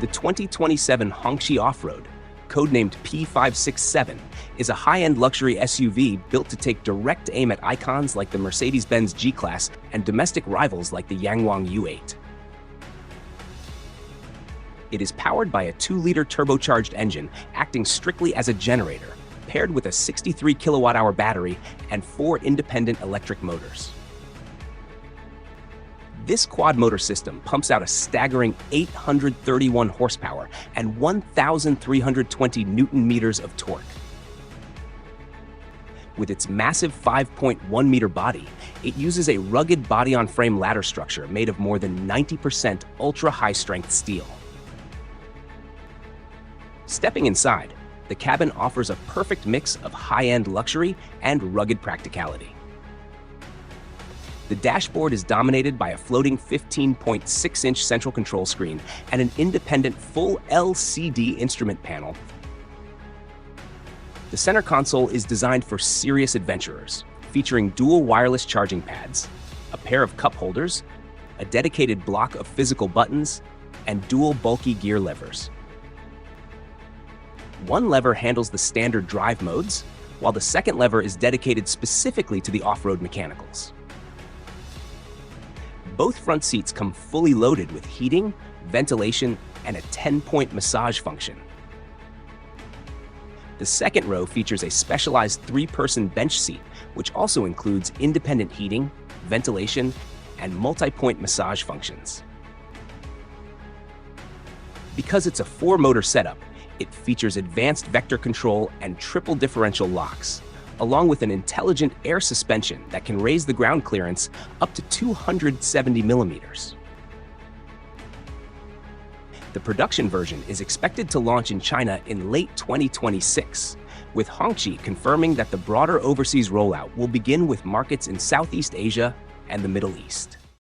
The 2027 Hongqi Offroad, codenamed P567, is a high-end luxury SUV built to take direct aim at icons like the Mercedes-Benz G-Class and domestic rivals like the Yangwang U8. It is powered by a 2-liter turbocharged engine acting strictly as a generator, paired with a 63 kilowatt-hour battery and 4 independent electric motors. This quad-motor system pumps out a staggering 831 horsepower and 1,320 newton-meters of torque. With its massive 5.1-meter body, it uses a rugged body-on-frame ladder structure made of more than 90% ultra-high-strength steel. Stepping inside, the cabin offers a perfect mix of high-end luxury and rugged practicality. The dashboard is dominated by a floating 15.6-inch central control screen and an independent full LCD instrument panel. The center console is designed for serious adventurers, featuring dual wireless charging pads, a pair of cup holders, a dedicated block of physical buttons, and dual bulky gear levers. One lever handles the standard drive modes, while the second lever is dedicated specifically to the off-road mechanicals. Both front seats come fully loaded with heating, ventilation, and a 10-point massage function. The second row features a specialized 3-person bench seat, which also includes independent heating, ventilation, and multi-point massage functions. Because it's a 4-motor setup, it features advanced vector control and triple differential locks, along with an intelligent air suspension that can raise the ground clearance up to 270 millimeters. The production version is expected to launch in China in late 2026, with Hongqi confirming that the broader overseas rollout will begin with markets in Southeast Asia and the Middle East.